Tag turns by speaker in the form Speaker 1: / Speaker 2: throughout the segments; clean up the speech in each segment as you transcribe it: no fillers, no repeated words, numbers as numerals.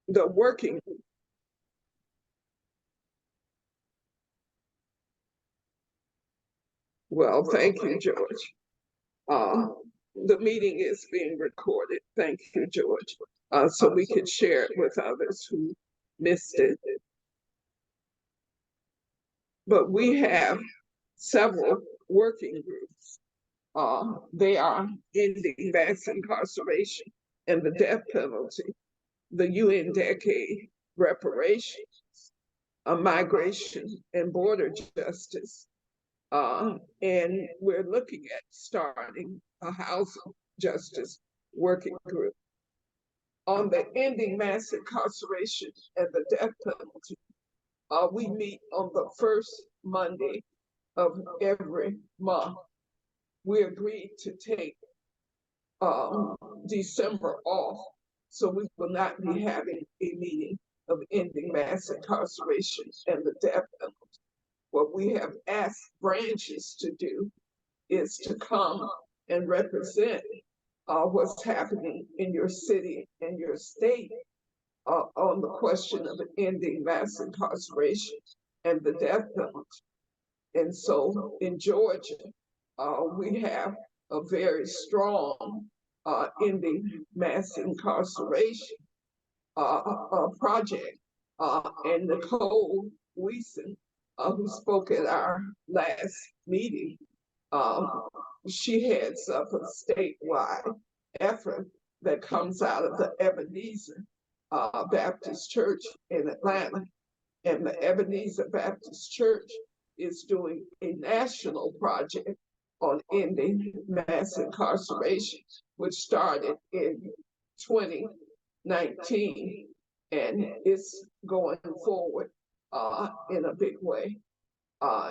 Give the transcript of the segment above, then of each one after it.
Speaker 1: the working group. Well, thank you, George. Uh, the meeting is being recorded. Thank you, George. So we can share it with others who missed it. But we have several working groups. They are ending mass incarceration and the death penalty, the UN decade reparations, migration and border justice. And we're looking at starting a housing justice working group. On the ending mass incarceration and the death penalty, we meet on the first Monday of every month. We agreed to take December off, so we will not be having a meeting of ending mass incarceration and the death penalty. What we have asked branches to do is to come and represent what's happening in your city and your state on the question of ending mass incarceration and the death penalty. And so in Georgia, we have a very strong ending mass incarceration project. And Nicole Wiesen, who spoke at our last meeting, she heads up a statewide effort that comes out of the Ebenezer Baptist Church in Atlanta. And the Ebenezer Baptist Church is doing a national project on ending mass incarceration, which started in 2019, and it's going forward in a big way.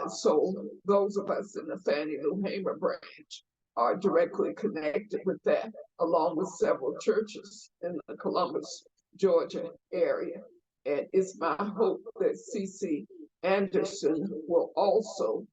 Speaker 1: So those of us in the Fannie Lou Hamer branch are directly connected with that, along with several churches in the Columbus, Georgia area. And it's my hope that CC Anderson will also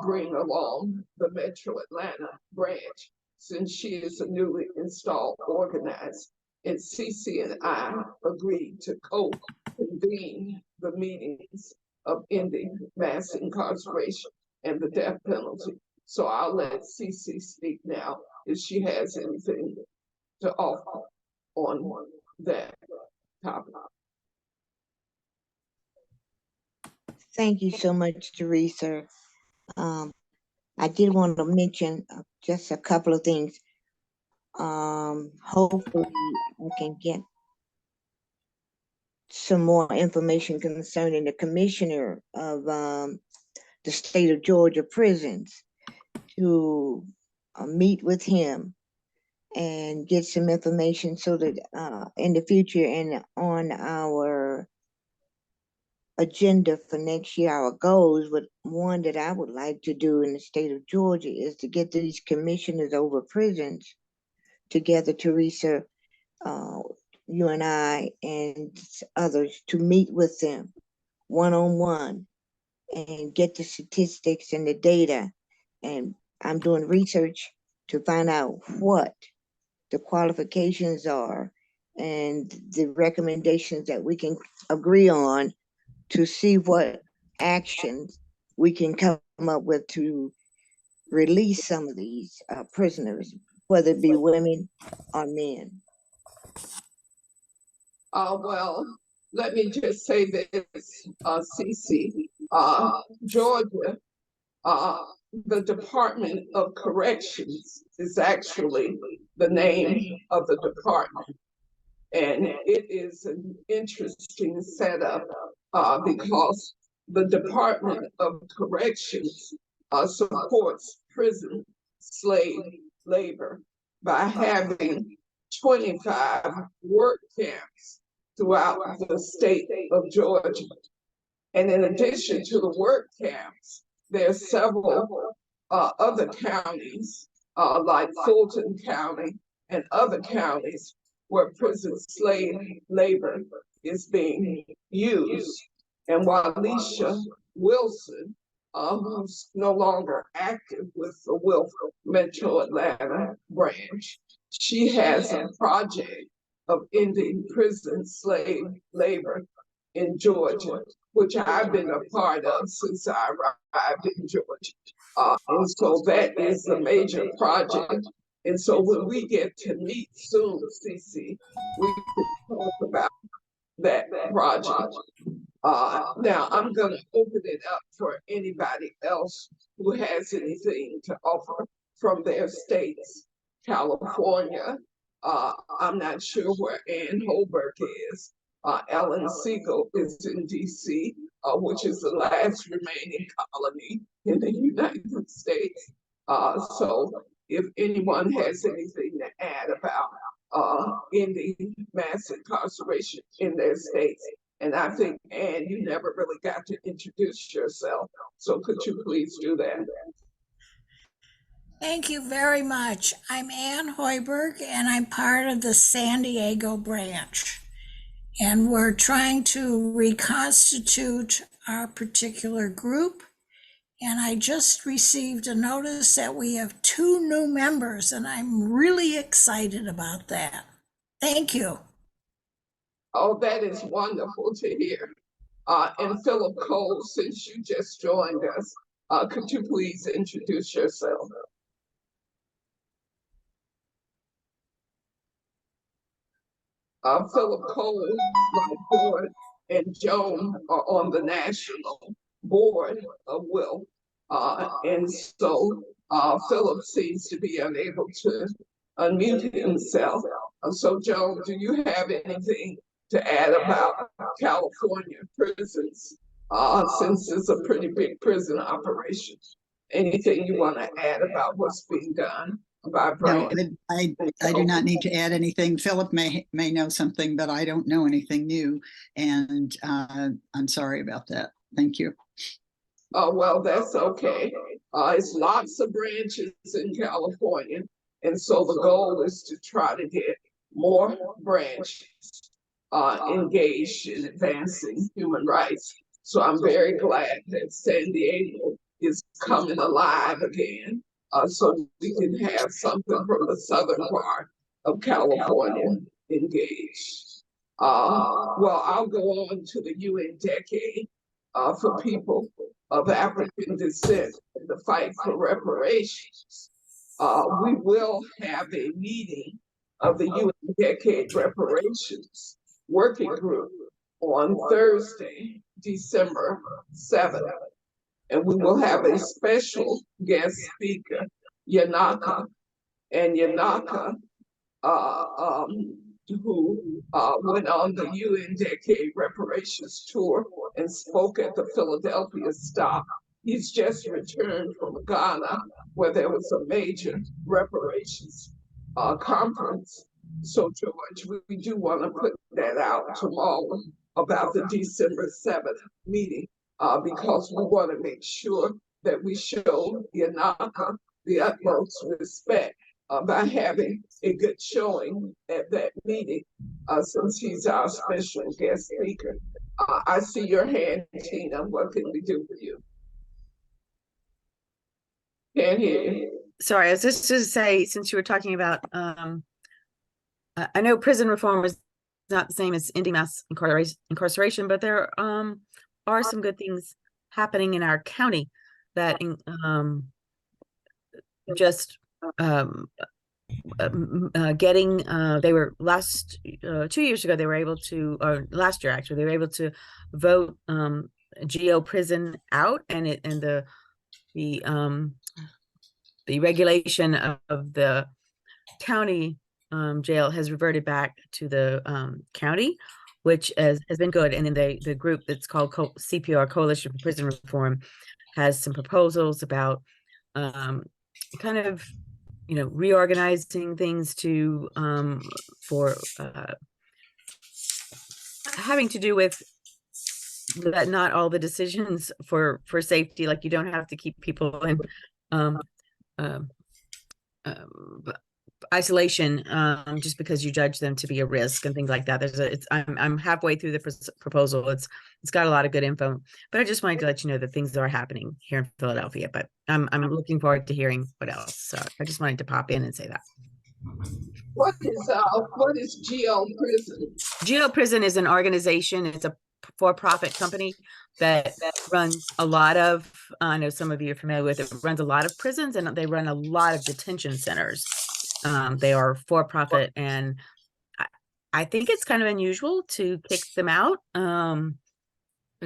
Speaker 1: bring along the Metro Atlanta branch, since she is a newly installed organizer. And CC and I agreed to co-convene the meetings of ending mass incarceration and the death penalty. So I'll let CC speak now if she has anything to offer on that topic.
Speaker 2: Thank you so much, Teresa. I did want to mention just a couple of things. Hopefully we can get some more information concerning the commissioner of the state of Georgia prisons to meet with him and get some information so that in the future and on our agenda for next year, our goals, but one that I would like to do in the state of Georgia is to get these commissioners over prisons together, Teresa, you and I and others, to meet with them one-on-one and get the statistics and the data. And I'm doing research to find out what the qualifications are and the recommendations that we can agree on to see what actions we can come up with to release some of these prisoners, whether it be women or men.
Speaker 1: Well, let me just say this, CC, Georgia, the Department of Corrections is actually the name of the department. And it is an interesting setup because the Department of Corrections supports prison slave labor by having 25 work camps throughout the state of Georgia. And in addition to the work camps, there are several other counties, like Fulton County and other counties, where prison slave labor is being used. And Walisha Wilson, who's no longer active with the Wilf Metro Atlanta branch, she has a project of ending prison slave labor in Georgia, which I've been a part of since I arrived in Georgia. And so that is a major project. And so when we get to meet soon, Cece, we can talk about that project. Now I'm going to open it up for anybody else who has anything to offer from their states. California, I'm not sure where Ann Holberg is. Ellen Siegel is in DC, which is the last remaining colony in the United States. So if anyone has anything to add about ending mass incarceration in their states. And I think, Ann, you never really got to introduce yourself. So could you please do that?
Speaker 3: Thank you very much. I'm Ann Hoiberg, and I'm part of the San Diego branch. And we're trying to reconstitute our particular group. And I just received a notice that we have 2 new members, and I'm really excited about that. Thank you.
Speaker 1: Oh, that is wonderful to hear. And Philip Cole, since you just joined us, could you please introduce yourself? Philip Cole, my board, and Joan are on the national board of Will. And so Philip seems to be unable to unmute himself. So Joan, do you have anything to add about California prisons? Since it's a pretty big prison operation. Anything you want to add about what's being done by Brand?
Speaker 4: No, I do not need to add anything. Philip may know something, but I don't know anything new. And I'm sorry about that. Thank you.
Speaker 1: Oh, well, that's okay. It's lots of branches in California. And so the goal is to try to get more branches engaged in advancing human rights. So I'm very glad that San Diego is coming alive again, so we can have something from the southern part of California engaged. Well, I'll go on to the UN decade for people of African descent in the fight for reparations. We will have a meeting of the UN Decade Reparations Working Group on Thursday, December 7th. And we will have a special guest speaker, Yanaka. And Yanaka, who went on the UN Decade Reparations Tour and spoke at the Philadelphia stop. He's just returned from Ghana, where there was a major reparations conference. So, George, we do want to put that out tomorrow about the December 7th meeting, because we want to make sure that we show Yanaka the utmost respect by having a good showing at that meeting, since he's our special guest speaker. I see your hand, Tina. What can we do for you? Can't hear you.
Speaker 5: Sorry, I was just to say, since you were talking about, I know prison reform is not the same as ending mass incarceration, but there are some good things happening in our county that just getting they were last 2 years ago, they were able to, or last year actually, they were able to vote GO prison out, and the regulation of the county jail has reverted back to the county, which has been good. And then the group that's called CPR, Coalition for Prison Reform, has some proposals about kind of, reorganizing things to for having to do with that not all the decisions for safety, like you don't have to keep people in isolation just because you judge them to be a risk and things like that. I'm halfway through the proposal. It's got a lot of good info, but I just wanted to let you know that things are happening here in Philadelphia. But I'm looking forward to hearing what else. So I just wanted to pop in and say that.
Speaker 1: What is GL Prison?
Speaker 5: Geo Prison is an organization. It's a for-profit company that runs a lot of, I know some of you are familiar with it, runs a lot of prisons, and they run a lot of detention centers. They are for-profit, and I think it's kind of unusual to kick them out.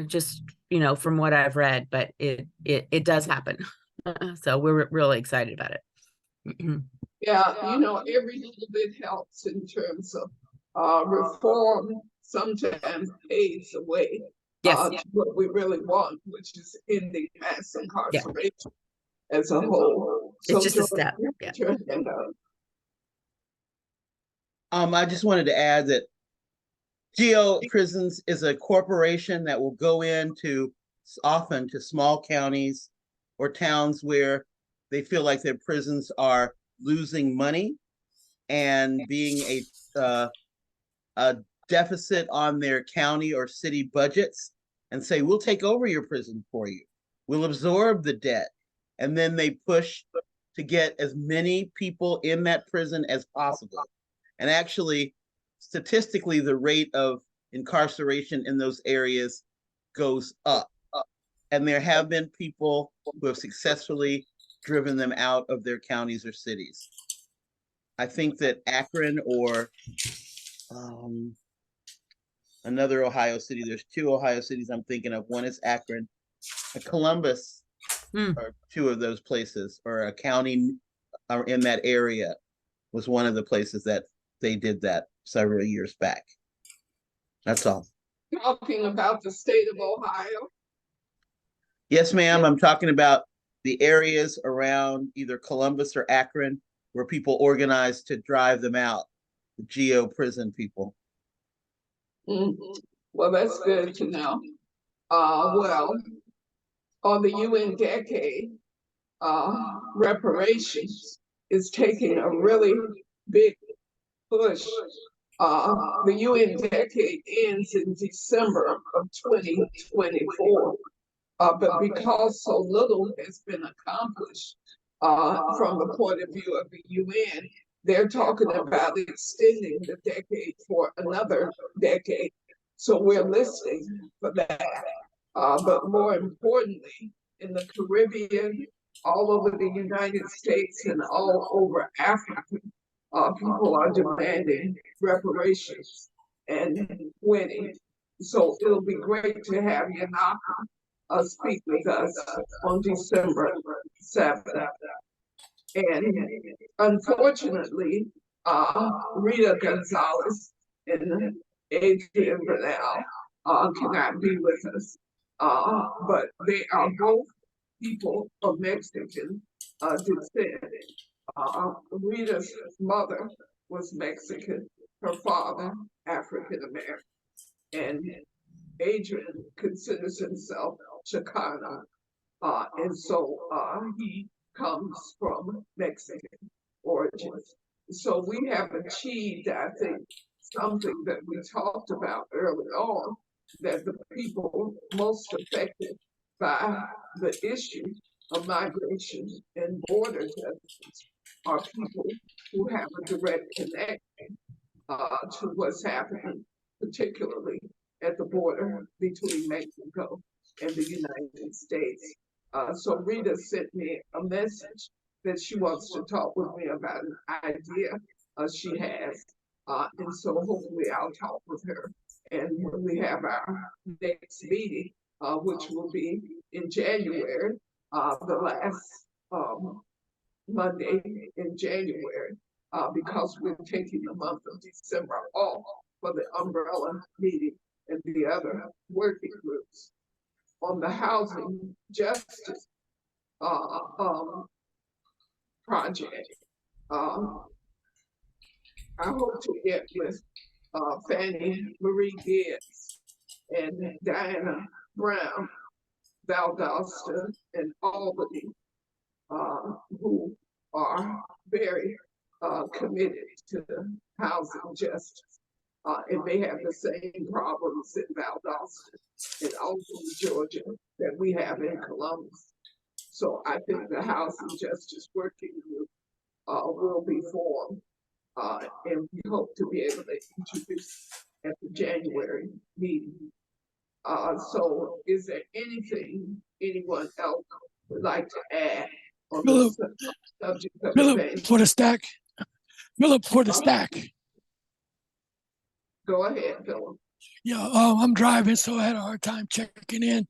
Speaker 5: Just, from what I've read, but it does happen. So we're really excited about it.
Speaker 1: Yeah, every little bit helps in terms of reform. Sometimes paves the way
Speaker 5: Yes.
Speaker 1: to what we really want, which is ending mass incarceration as a whole.
Speaker 5: It's just a
Speaker 1: George,
Speaker 5: step. Yeah.
Speaker 1: your hand up.
Speaker 6: I just wanted to add that Geo Prisons is a corporation that will go into often to small counties or towns where they feel like their prisons are losing money and being a deficit on their county or city budgets, and say, we'll take over your prison for you. We'll absorb the debt. And then they push to get as many people in that prison as possible. And actually, statistically, the rate of incarceration in those areas goes up. And there have been people who have successfully driven them out of their counties or cities. I think that Akron or another Ohio city, there's 2 Ohio cities I'm thinking of. One is Akron, Columbus, or 2 of those places, or a county or in that area was one of the places that they did that several years back. That's all.
Speaker 1: Talking about the state of Ohio.
Speaker 6: Yes, ma'am. I'm talking about the areas around either Columbus or Akron where people organized to drive them out, the Geo Prison people.
Speaker 1: Well, that's good to know. Well, on the UN decade, reparations is taking a really big push. The UN decade ends in December of 2024. But because so little has been accomplished from the point of view of the UN, they're talking about extending the decade for another decade. So we're listening for that. But more importantly, in the Caribbean, all over the United States, and all over Africa, people are demanding reparations and winning. So it'll be great to have Yanaka speak with us on December 7th. And unfortunately, Rita Gonzalez and Adrian Bernal cannot be with us. But they are both people of Mexican descent. Rita's mother was Mexican, her father African American, and Adrian considers himself Chicano, and so he comes from Mexican origins. So we have achieved, I think, something that we talked about early on, that the people most affected by the issue of migration and border justice are people who have a direct connection to what's happening, particularly at the border between Mexico and the United States. So Rita sent me a message that she wants to talk with me about an idea she has. And so hopefully I'll talk with her. And when we have our next meeting, which will be in January, the last Monday in January, because we're taking the month of December off for the umbrella meeting and the other working groups. On the housing justice project, I hope to get with Fannie Marie Gibbs and Diana Brown, Valdosta, and Albany, who are very committed to housing justice. And they have the same problems in Valdosta and Albany, Georgia, that we have in Columbus. So I think the Housing Justice Working Group will be formed And we hope to be able to introduce at the January meeting. So is there anything anyone else would like to add on the subject of
Speaker 7: Philip
Speaker 1: events?
Speaker 7: for the stack. Philip for the stack.
Speaker 1: Go ahead, Philip.
Speaker 7: Yeah, I'm driving, so I had a hard time checking in.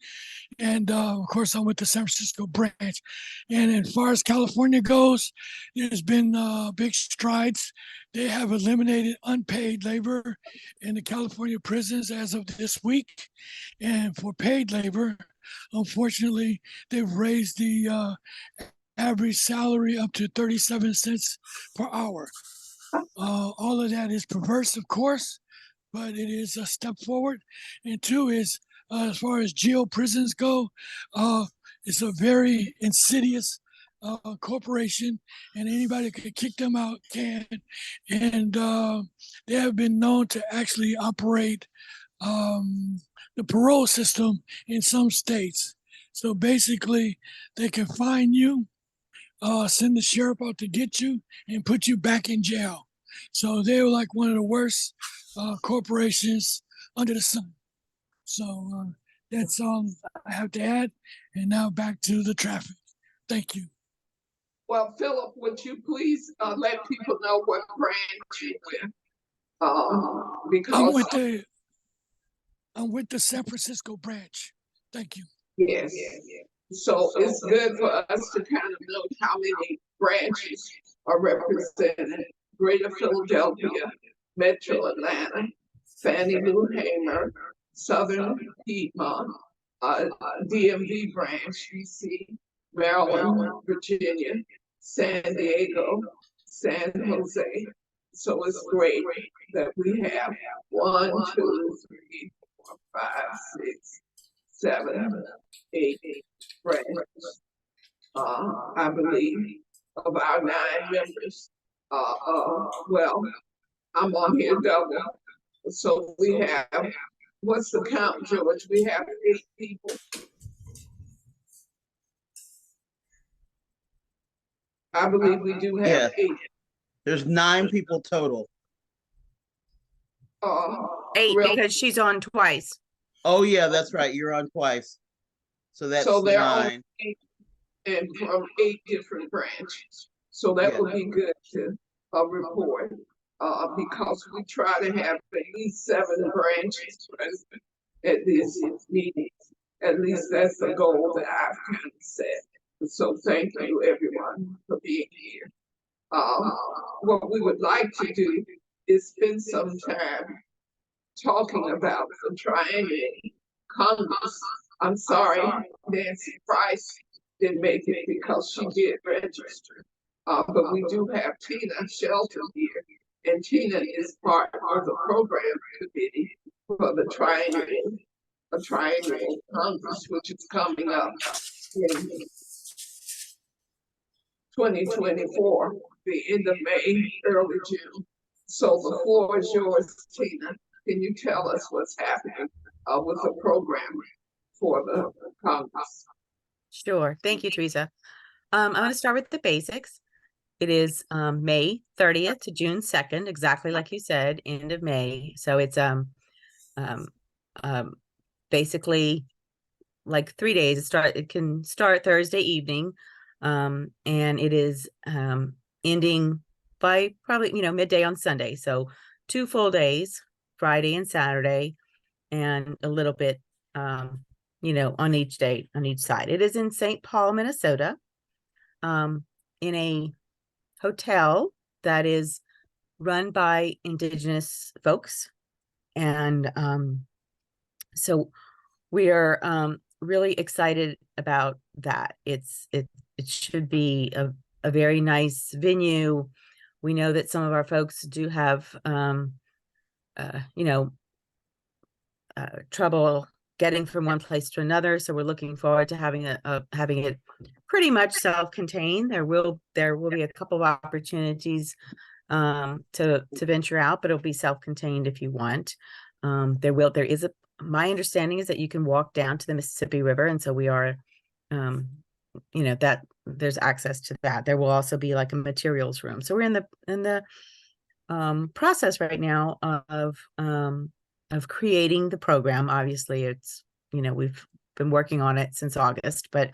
Speaker 7: And of course, I'm with the San Francisco branch. And as far as California goes, there's been big strides. They have eliminated unpaid labor in the California prisons as of this week. And for paid labor, unfortunately, they've raised the average salary up to 37 cents per hour. All of that is perverse, of course, but it is a step forward. And two is, as far as jail prisons go, it's a very insidious corporation, and anybody that can kick them out can. And they have been known to actually operate the parole system in some states. So basically, they can fine you, send the sheriff out to get you, and put you back in jail. So they were like one of the worst corporations under the sun. So that's all I have to add. And now back to the traffic. Thank you.
Speaker 1: Well, Philip, would you please let people know what branch you're with? Because
Speaker 7: I'm with the San Francisco branch. Thank you.
Speaker 1: yes, so it's good for us to kind of know how many branches are represented. Greater Philadelphia, Metro Atlanta, Fannie Lou Hamer, Southern Piedmont, DMV branch, DC, Maryland, Virginia, San Diego, San Jose. So it's great that we have 1, 2, 3, 4, 5, 6, 7, 8 branches. I believe of our 9 members. Well, I'm on here double. So we have, what's the count, George? We have 8 people. I believe we do have 8.
Speaker 6: There's 9 people total.
Speaker 5: 8
Speaker 1: really?
Speaker 5: because she's on twice.
Speaker 6: Oh yeah, that's right. You're on twice. So that's
Speaker 1: So there are
Speaker 6: 9.
Speaker 1: 8 and from 8 different branches. So that would be good to report, because we try to have at least 7 branches present at these meetings. At least that's the goal that I've kind of set. So thank you everyone for being here. What we would like to do is spend some time talking about the Triennial Congress. I'm sorry, Nancy Price didn't make it because she did register. But we do have Tina Shelton here, and Tina is part of the program committee for the Triennial Congress, which is coming up in 2024, the end of May, early June. So the floor is yours, Tina. Can you tell us what's happening with the program for the Congress?
Speaker 5: Sure. Thank you, Teresa. I'm going to start with the basics. It is May 30th to June 2nd, exactly like you said, end of May. So it's basically like 3 days. It can start Thursday evening, and it is ending by probably midday on Sunday. So 2 full days, Friday and Saturday, and a little bit on each day on each side. It is in St. Paul, Minnesota, in a hotel that is run by Indigenous folks. And so we are really excited about that. It should be a very nice venue. We know that some of our folks do have trouble getting from one place to another. So we're looking forward to having it pretty much self-contained. There will be a couple of opportunities to venture out, but it'll be self-contained if you want. My understanding is that you can walk down to the Mississippi River, and so we are that there's access to that. There will also be like a materials room. So we're in the process right now of creating the program. Obviously, it's, you know, we've been working on it since August, but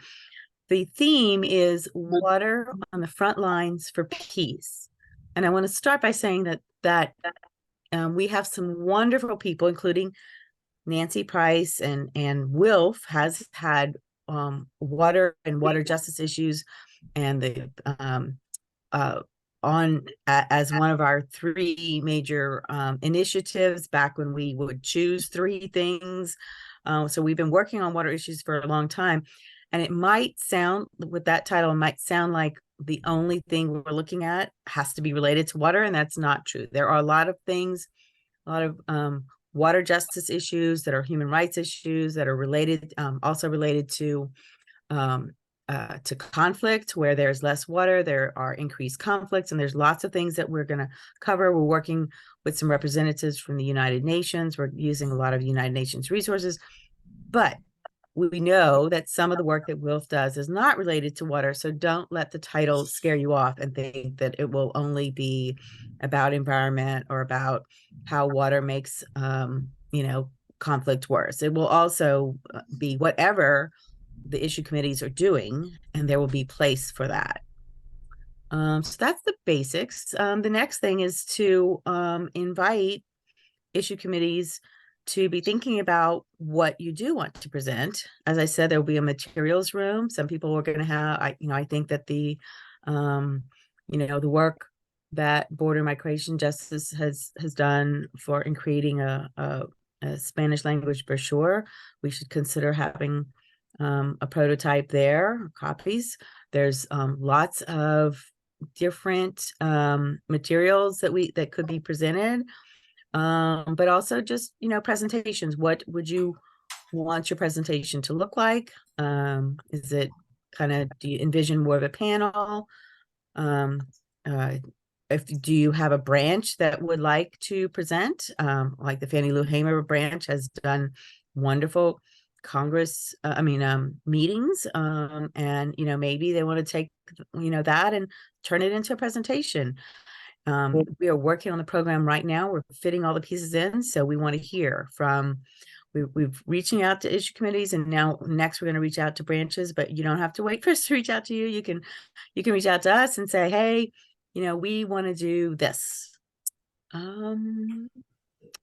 Speaker 5: the theme is water on the front lines for peace. And I want to start by saying that we have some wonderful people, including Nancy Price, and Wilf has had water and water justice issues, and the as one of our 3 major initiatives back when we would choose 3 things. So we've been working on water issues for a long time, and it might sound, with that title, it might sound like the only thing we're looking at has to be related to water, and that's not true. There are a lot of things, a lot of water justice issues that are human rights issues that are related, also related to conflict. Where there's less water, there are increased conflicts, and there's lots of things that we're going to cover. We're working with some representatives from the United Nations. We're using a lot of United Nations resources, but we know that some of the work that WILF does is not related to water. So don't let the title scare you off and think that it will only be about environment or about how water makes, you know, conflict worse. It will also be whatever the issue committees are doing, and there will be place for that. So that's the basics. The next thing is to invite issue committees to be thinking about what you do want to present. As I said, there will be a materials room. Some people are going to have, I think that the, the work that Border Migration Justice has done in creating a Spanish language brochure, we should consider having a prototype there, copies. There's lots of different materials that could be presented. But also just, presentations. What would you want your presentation to look like? Is it do you envision more of a panel? Do you have a branch that would like to present? Like the Fannie Lou Hamer branch has done wonderful meetings. And, maybe they want to take, that and turn it into a presentation. We are working on the program right now. We're fitting all the pieces in. So we want to hear from, we've reaching out to issue committees, and now next we're going to reach out to branches, but you don't have to wait for us to reach out to you. You can reach out to us and say, hey, we want to do this.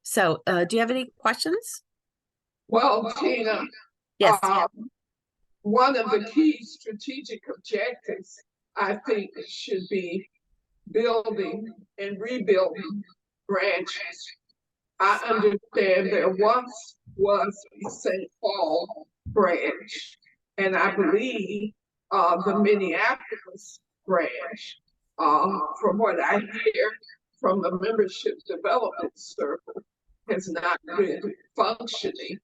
Speaker 5: So do you have any questions?
Speaker 1: Well, Tina,
Speaker 5: Yes.
Speaker 1: One of the key strategic objectives, I think, should be building and rebuilding branches. I understand there once was a St. Paul branch, and I believe the Minneapolis branch, from what I hear from the membership development circle, has not been functioning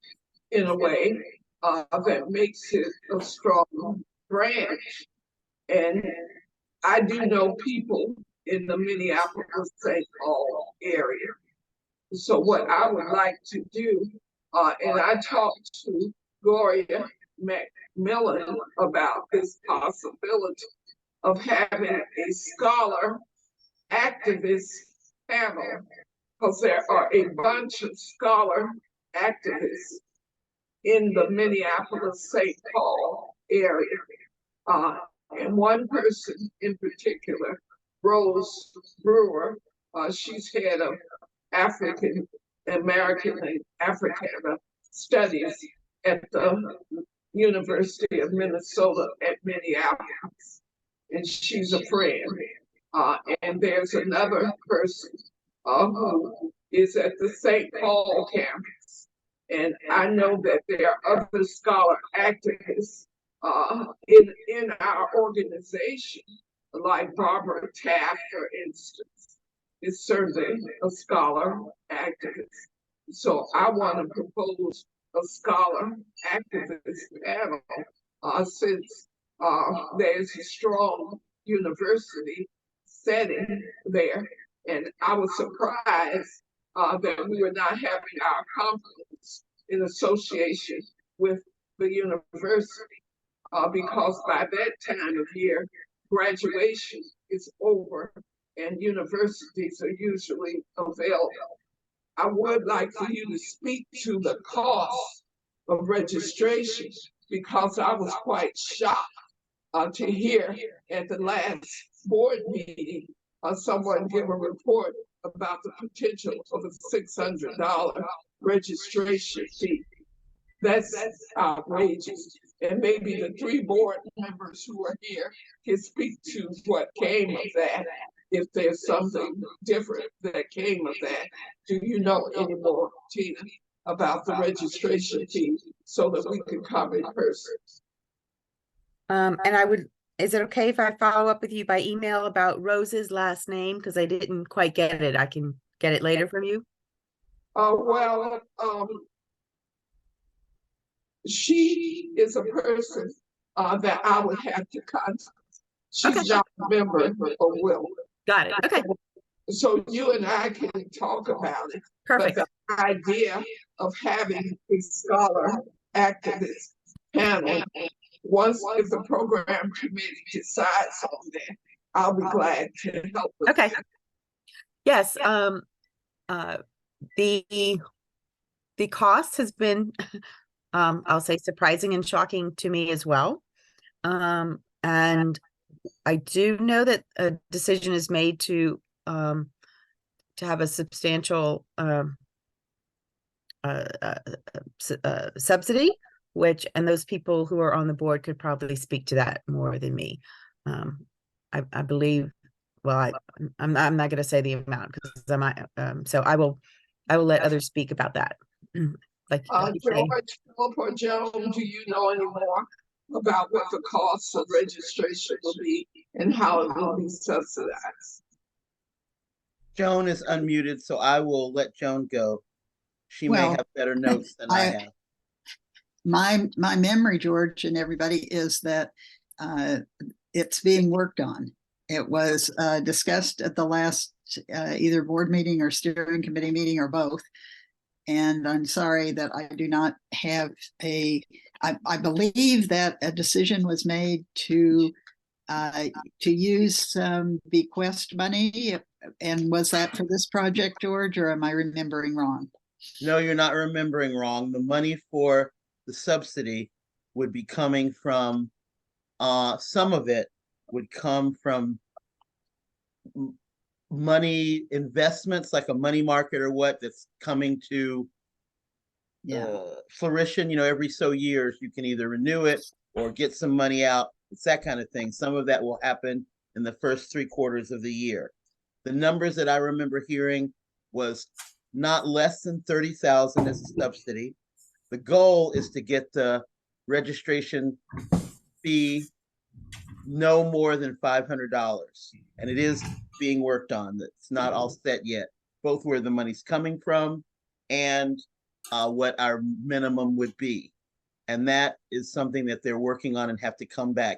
Speaker 1: in a way that makes it a strong branch. And I do know people in the Minneapolis-St. Paul area. So what I would like to do, and I talked to Gloria McMillan about this possibility of having a scholar activist panel, because there are a bunch of scholar activists in the Minneapolis-St. Paul area. And one person in particular, Rose Brewer, she's head of African American and Africana Studies at the University of Minnesota at Minneapolis. And she's a friend. And there's another person who is at the St. Paul campus. And I know that there are other scholar activists in our organization, like Barbara Taft, for instance, is certainly a scholar activist. So I want to propose a scholar activist panel since there's a strong university setting there. And I was surprised that we were not having our conference in association with the university. Because by that time of year, graduation is over and universities are usually available. I would like for you to speak to the cost of registration because I was quite shocked to hear at the last board meeting someone give a report about the potential of a $600 registration fee. That's outrageous. And maybe the 3 board members who are here can speak to what came of that. If there's something different that came of that, do you know any more, Tina, about the registration fee so that we can come in person?
Speaker 5: And is it okay if I follow up with you by email about Rose's last name? Because I didn't quite get it. I can get it later from you.
Speaker 1: She is a person that I would have to contact. She's
Speaker 5: Okay.
Speaker 1: not a member of Will.
Speaker 5: Got it. Okay,
Speaker 1: So you and I can talk about it.
Speaker 5: perfect.
Speaker 1: But the idea of having a scholar activist panel, once if the program committee decides on that, I'll be glad to help with
Speaker 5: Okay.
Speaker 1: that.
Speaker 5: Yes, the cost has been, I'll say surprising and shocking to me as well. And I do know that a decision is made to have a substantial subsidy, and those people who are on the board could probably speak to that more than me. I believe, well, I'm not going to say the amount because I might, so I will let others speak about that. Like you say.
Speaker 1: George, Philip, or Joan, do you know any more about what the cost of registration will be and how it will be subsidized?
Speaker 6: Joan is unmuted, so I will let Joan go. She may
Speaker 4: Well,
Speaker 6: have better notes than I have.
Speaker 4: My memory, George, and everybody, is that it's being worked on. It was discussed at the last either board meeting or steering committee meeting or both. And I'm sorry that I do not have I believe that a decision was made to use some bequest money. And was that for this project, George, or am I remembering wrong?
Speaker 6: No, you're not remembering wrong. The money for the subsidy would be coming from, some of it would come from money investments, like a money market or what, that's coming to fruition. Every so years you can either renew it or get some money out. It's that kind of thing. Some of that will happen in the first 3 quarters of the year. The numbers that I remember hearing was not less than 30,000 as a subsidy. The goal is to get the registration fee no more than $500, and it is being worked on. That's not all set yet, both where the money's coming from and what our minimum would be. And that is something that they're working on and have to come back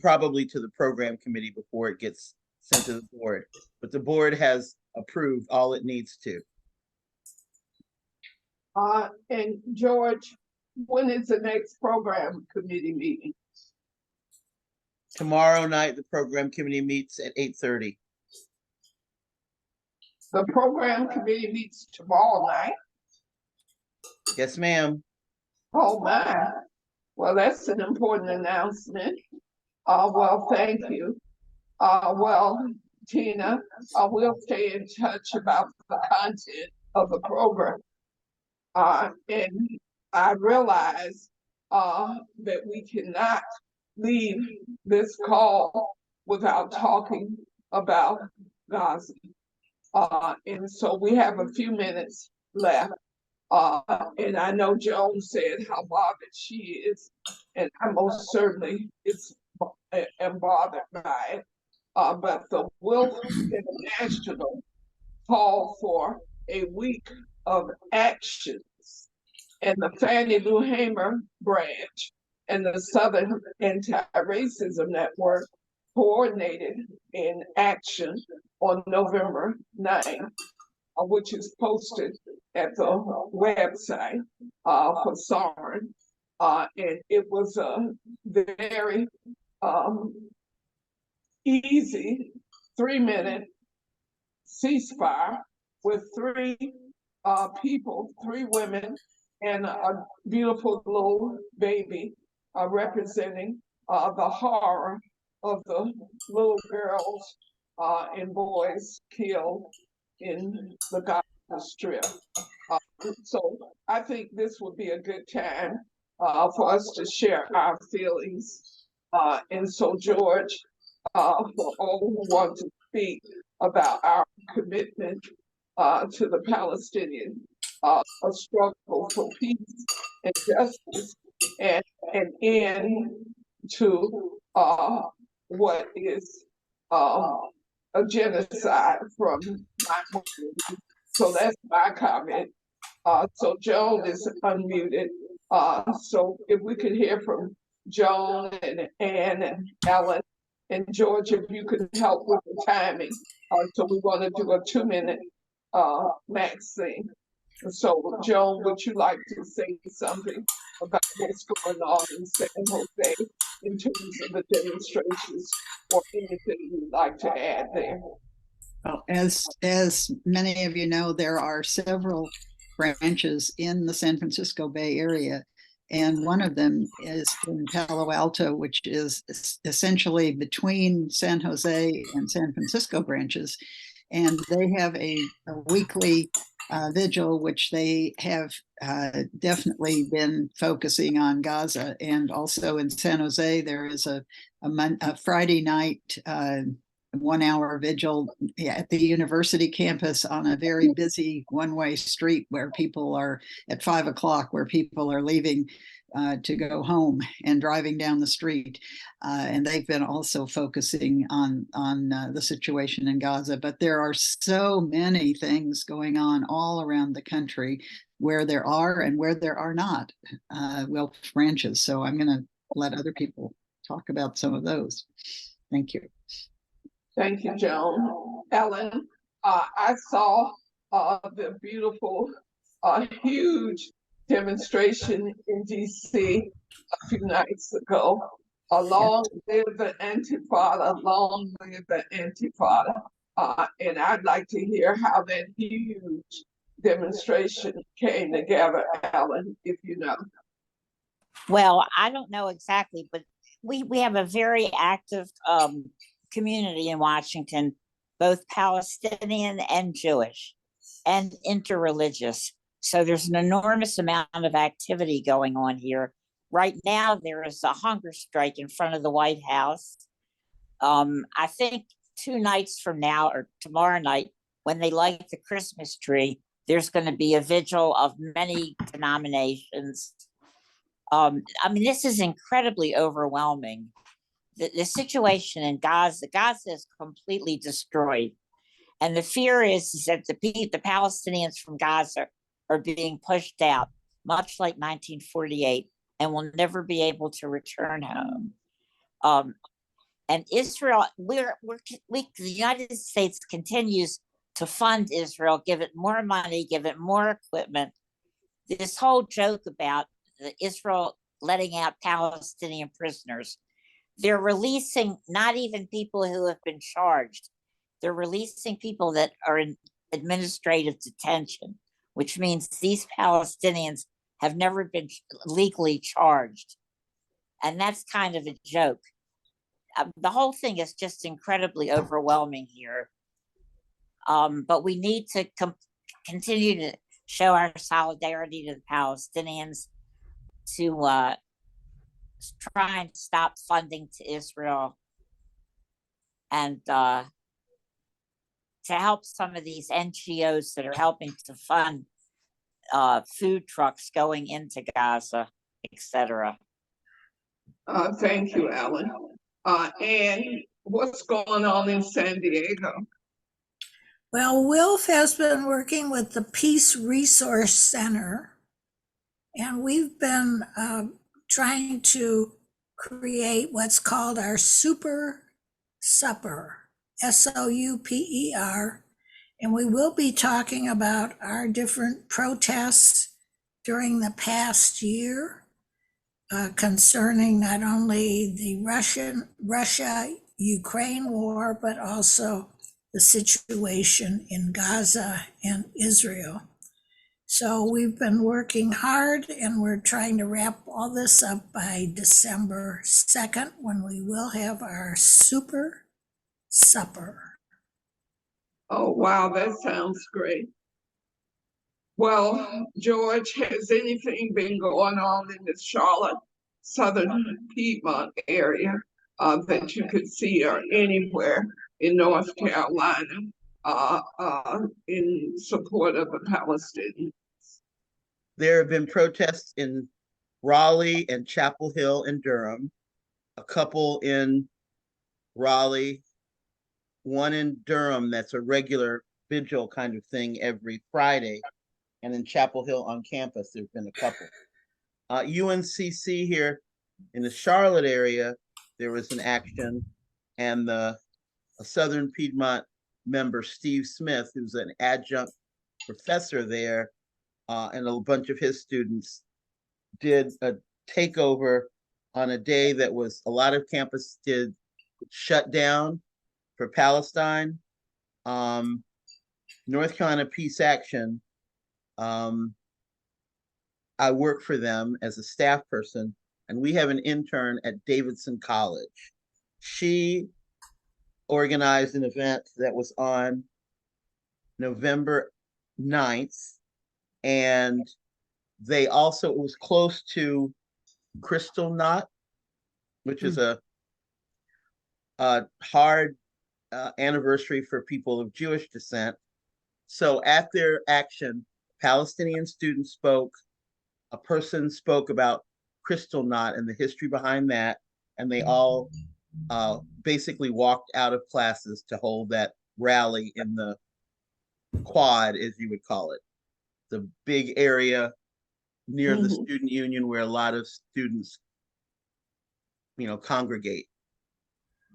Speaker 6: probably to the program committee before it gets sent to the board. But the board has approved all it needs to.
Speaker 1: And George, when is the next program committee meeting?
Speaker 6: Tomorrow night, the program committee meets at 8:30.
Speaker 1: The program committee meets tomorrow night?
Speaker 6: Yes, ma'am.
Speaker 1: Oh my, well, that's an important announcement. Well, thank you. Well, Tina, we'll stay in touch about the content of the program. And I realize that we cannot leave this call without talking about Gaza. And so we have a few minutes left. And I know Joan said how bothered she is, and I most certainly am bothered by it. But the Wolf International called for a week of actions, and the Fannie Lou Hamer branch and the Southern Anti-Racism Network coordinated in action on November 9th, which is posted at the website for SARN. And it was a very easy 3-minute ceasefire with three people, 3 women, and a beautiful little baby representing the horror of the little girls and boys killed in the Gaza Strip. So I think this would be a good time for us to share our feelings. And so, George, for all who want to speak about our commitment to the Palestinian a struggle for peace and justice and an end to what is a genocide from my point of view. So that's my comment. So Joan is unmuted. So if we could hear from Joan and Ann and Ellen and George, if you could help with the timing. So we want to do a 2-minute max thing. So Joan, would you like to say something about what's going on in San Jose in terms of the demonstrations or anything you'd like to add there?
Speaker 4: Well, as many of you know, there are several branches in the San Francisco Bay Area, and one of them is in Palo Alto, which is essentially between San Jose and San Francisco branches. And they have a weekly vigil, which they have definitely been focusing on Gaza. And also in San Jose, there is a Friday night 1-hour vigil at the university campus on a very busy one-way street where people are at 5 o'clock, where people are leaving to go home and driving down the street. And they've been also focusing on the situation in Gaza. But there are so many things going on all around the country where there are and where there are not well branches. So I'm going to let other people talk about some of those. Thank you.
Speaker 1: Thank you, Joan. Ellen, I saw the beautiful, huge demonstration in DC a few nights ago. Long live the Intifada, long live the Intifada. And I'd like to hear how that huge demonstration came together, Ellen, if you know.
Speaker 8: Well, I don't know exactly, but we have a very active community in Washington, both Palestinian and Jewish and interreligious. So there's an enormous amount of activity going on here. Right now, there is a hunger strike in front of the White House. I think 2 nights from now or tomorrow night, when they light the Christmas tree, there's going to be a vigil of many denominations. I mean, this is incredibly overwhelming. The situation in Gaza is completely destroyed. And the fear is that the Palestinians from Gaza are being pushed out, much like 1948, and will never be able to return home. And Israel, the United States continues to fund Israel, give it more money, give it more equipment. This whole joke about Israel letting out Palestinian prisoners, they're releasing not even people who have been charged. They're releasing people that are in administrative detention, which means these Palestinians have never been legally charged. And that's kind of a joke. The whole thing is just incredibly overwhelming here. But we need to continue to show our solidarity to the Palestinians, to try and stop funding to Israel, and to help some of these NGOs that are helping to fund food trucks going into Gaza, etc.
Speaker 1: Thank you, Alan. And what's going on in San Diego?
Speaker 3: Well, Wilf has been working with the Peace Resource Center, and we've been trying to create what's called our Super Supper, SOUPER, and we will be talking about our different protests during the past year concerning not only the Russia, Ukraine war, but also the situation in Gaza and Israel. So we've been working hard and we're trying to wrap all this up by December 2nd, when we will have our super supper.
Speaker 1: Oh, wow, that sounds great. Well, George, has anything been going on in the Charlotte, Southern Piedmont area that you could see, or anywhere in North Carolina in support of the Palestinians?
Speaker 6: There have been protests in Raleigh and Chapel Hill and Durham, a couple in Raleigh, one in Durham that's a regular vigil kind of thing every Friday, and in Chapel Hill on campus there's been a couple. UNCC here in the Charlotte area, there was an action, and a Southern Piedmont member, Steve Smith, who's an adjunct professor there, and a bunch of his students did a takeover on a day that was a lot of campus did shut down for Palestine. North Carolina Peace Action, I work for them as a staff person, and we have an intern at Davidson College. She organized an event that was on November 9th, and they also, it was close to Kristallnacht, which is a hard anniversary for people of Jewish descent. So at their action, Palestinian students spoke, a person spoke about Kristallnacht and the history behind that, and they all basically walked out of classes to hold that rally in the quad, as you would call it, the big area near the student union where a lot of students, congregate.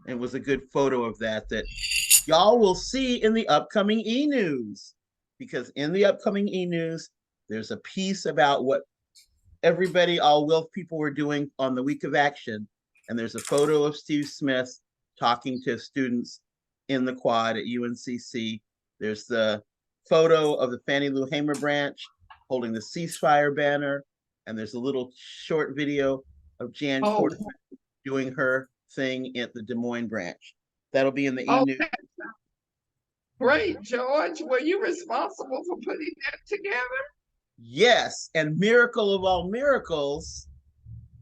Speaker 6: It was a good photo of that y'all will see in the upcoming e-news, because in the upcoming e-news, there's a piece about what all Wilf people were doing on the week of action. And there's a photo of Steve Smith talking to students in the quad at UNCC. There's the photo of the Fannie Lou Hamer branch holding the ceasefire banner. And there's a little short video of Jan Corder doing her thing at the Des Moines branch. That'll be in the e-news.
Speaker 1: Great, George. Were you responsible for putting that together?
Speaker 6: Yes, and miracle of all miracles,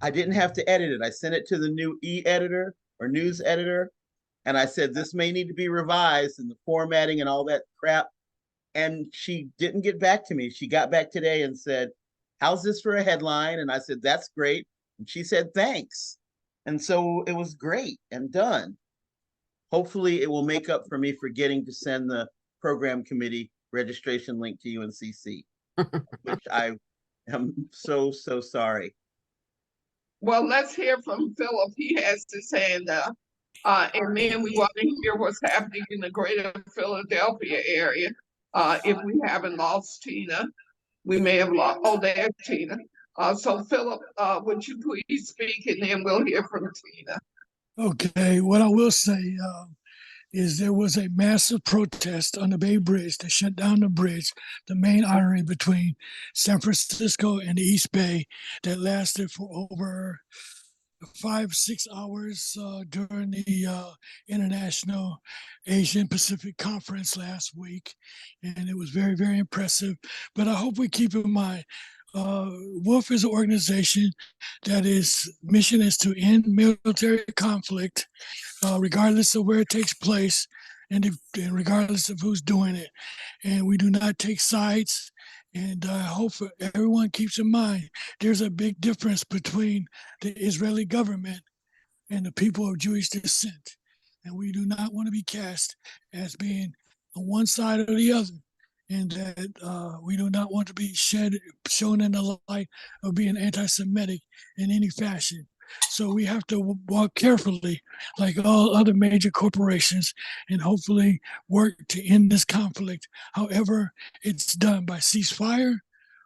Speaker 6: I didn't have to edit it. I sent it to the new e-editor or news editor, and I said, this may need to be revised in the formatting and all that crap. And she didn't get back to me. She got back today and said, how's this for a headline? And I said, that's great. And she said, thanks. And so it was great and done. Hopefully it will make up for me forgetting to send the program committee registration link to UNCC, which I am so sorry.
Speaker 1: Well, let's hear from Philip. He has to say, and then we want to hear what's happening in the greater Philadelphia area. If we haven't lost Tina, we may have lost, there's Tina. So Philip, would you please speak, and then we'll hear from Tina.
Speaker 7: Okay, what I will say is there was a massive protest on the Bay Bridge that shut down the bridge, the main artery between San Francisco and the East Bay, that lasted for over 5-6 hours during the International Asian Pacific Conference last week. And it was very, very impressive. But I hope we keep in mind, Wolf is an organization that its mission is to end military conflict, regardless of where it takes place and regardless of who's doing it. And we do not take sides. And I hope everyone keeps in mind, there's a big difference between the Israeli government and the people of Jewish descent. And we do not want to be cast as being on one side or the other. And that we do not want to be shown in the light of being anti-Semitic in any fashion. So we have to walk carefully, like all other major corporations, and hopefully work to end this conflict. However it's done, by ceasefire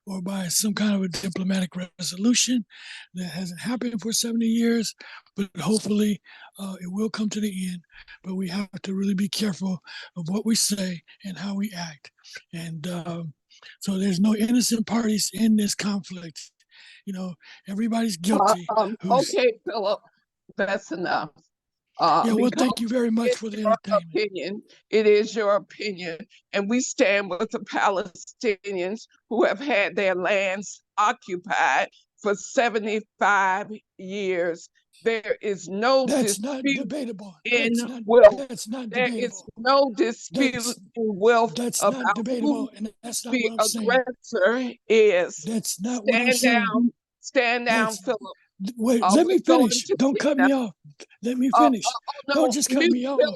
Speaker 7: or by some kind of a diplomatic resolution. That hasn't happened for 70 years, but hopefully it will come to the end. But we have to really be careful of what we say and how we act. And so there's no innocent parties in this conflict. You know, everybody's guilty.
Speaker 1: Okay, Philip, that's enough.
Speaker 7: Yeah, well,
Speaker 1: Because
Speaker 7: thank you very much
Speaker 1: it's
Speaker 7: for the
Speaker 1: your
Speaker 7: entertainment.
Speaker 1: opinion. It is your opinion, and we stand with the Palestinians who have had their lands occupied for 75 years. There is no
Speaker 7: That's not
Speaker 1: dispute
Speaker 7: debatable.
Speaker 1: in
Speaker 7: That's not
Speaker 1: wealth.
Speaker 7: debatable.
Speaker 1: There is no dispute
Speaker 7: That's
Speaker 1: in wealth
Speaker 7: that's not
Speaker 1: about
Speaker 7: debatable,
Speaker 1: who
Speaker 7: and that's not
Speaker 1: the
Speaker 7: what I'm saying.
Speaker 1: aggressor is.
Speaker 7: That's not what I'm saying.
Speaker 1: Stand down,
Speaker 7: That's
Speaker 1: Philip.
Speaker 7: wait, let me
Speaker 1: We're going
Speaker 7: finish.
Speaker 1: to
Speaker 7: Don't cut
Speaker 1: Tina.
Speaker 7: me off. Let me
Speaker 1: Oh,
Speaker 7: finish.
Speaker 1: no,
Speaker 7: Don't just cut
Speaker 1: mute
Speaker 7: me off
Speaker 1: Philip.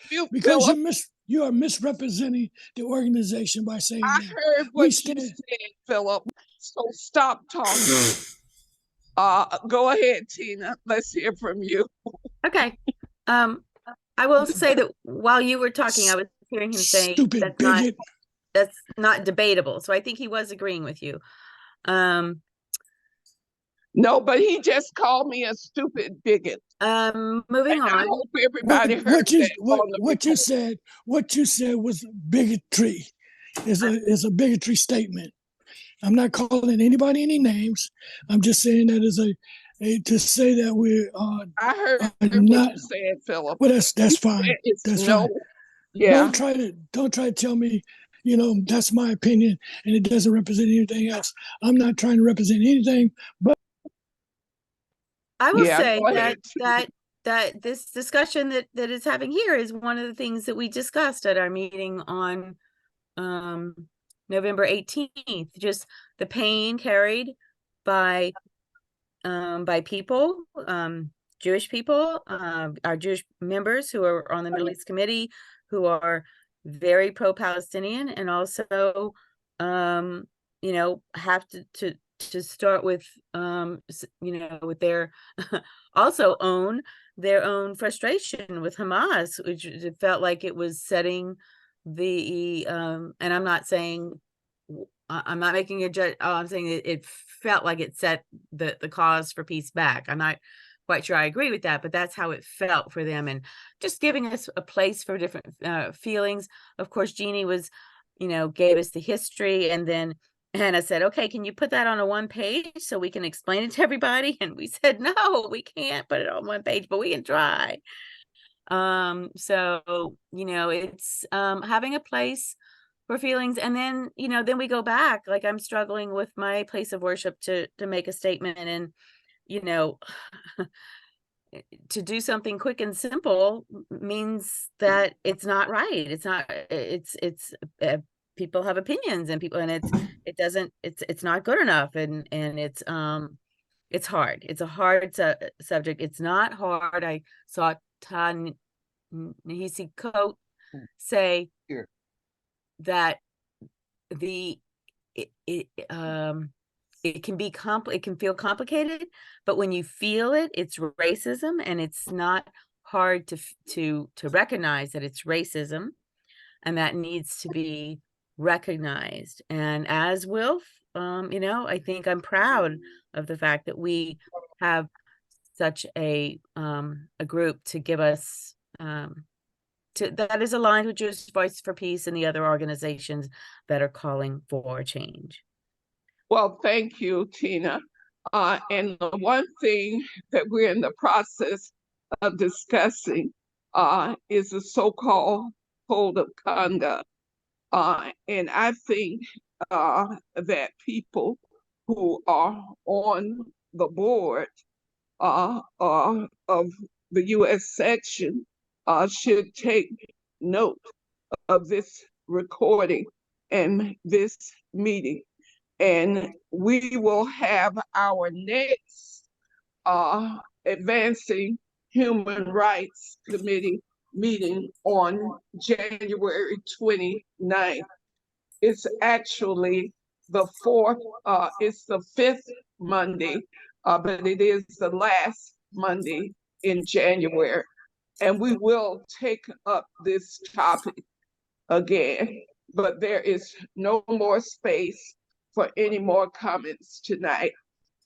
Speaker 1: Mute
Speaker 7: because
Speaker 1: Philip.
Speaker 7: you are misrepresenting the organization by saying
Speaker 1: I
Speaker 7: that.
Speaker 1: heard
Speaker 7: We
Speaker 1: what you
Speaker 7: stand.
Speaker 1: said, Philip. So stop talking. Go ahead, Tina. Let's hear from you.
Speaker 5: Okay. I will say that while you were talking, I was hearing him say
Speaker 7: Stupid bigot.
Speaker 5: that's not debatable. So I think he was agreeing with you.
Speaker 1: No, but he just called me a stupid bigot.
Speaker 5: Moving
Speaker 1: And I
Speaker 5: on.
Speaker 1: hope everybody heard that on the
Speaker 7: What you
Speaker 1: record.
Speaker 7: said was bigotry. Is a bigotry statement. I'm not calling anybody any names. I'm just saying that as a to say that we are
Speaker 1: I heard what
Speaker 7: not.
Speaker 1: you said, Philip.
Speaker 7: Well, that's
Speaker 1: You
Speaker 7: fine.
Speaker 1: said it's
Speaker 7: That's
Speaker 1: no.
Speaker 7: fine.
Speaker 1: Yeah.
Speaker 7: Don't try to tell me, you know, that's my opinion and it doesn't represent anything else. I'm not trying to represent anything but
Speaker 5: I will
Speaker 1: Yeah,
Speaker 5: say
Speaker 1: go ahead,
Speaker 5: that this discussion that is having here is one of the things that we discussed at our meeting on November 18th. Just the pain carried by people, Jewish people, our Jewish members who are on the Middle East Committee, who are very pro-Palestinian, and also, you know, have to start with, you know, with their also own their own frustration with Hamas, which it felt like it was setting the, and I'm not saying, I'm not making a judge. Oh, I'm saying it felt like it set the cause for peace back. I'm not quite sure I agree with that, but that's how it felt for them, and just giving us a place for different feelings. Of course, Jeannie was, you know, gave us the history, and then Hannah said, "Okay, can you put that on a one page so we can explain it to everybody?" And we said, "No, we can't put it on one page, but we can try." So you know, it's having a place for feelings, and then, you know, then we go back. Like, I'm struggling with my place of worship to make a statement, and, you know, to do something quick and simple means that it's not right. It's not, it's people have opinions, and people, and it's not good enough, and it's hard. It's a hard subject. It's not hard. I saw Ta-Nehisi Coates say
Speaker 6: Here.
Speaker 5: that it can be it can feel complicated, but when you feel it, it's racism, and it's not hard to recognize that it's racism, and that needs to be recognized. And as Wilf, you know, I think I'm proud of the fact that we have such a group to give us that is aligned with Jewish Voice for Peace and the other organizations that are calling for change.
Speaker 1: Well, thank you, Tina. And the one thing that we're in the process of discussing is the so-called code of conduct. And I think that people who are on the board of the U.S. section should take note of this recording and this meeting. And we will have our next Advancing Human Rights Committee meeting on January 29th. It's actually the it's the fifth Monday, but it is the last Monday in January. And we will take up this topic again, but there is no more space for any more comments tonight.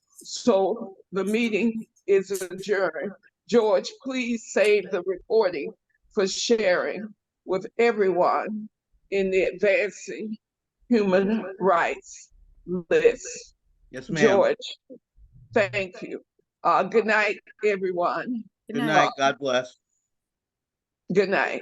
Speaker 1: So the meeting is adjourned. George, please save the recording for sharing with everyone in the Advancing Human Rights list.
Speaker 6: Yes, ma'am.
Speaker 1: George, thank you. Good night, everyone.
Speaker 6: Good night. God bless.
Speaker 1: Good night.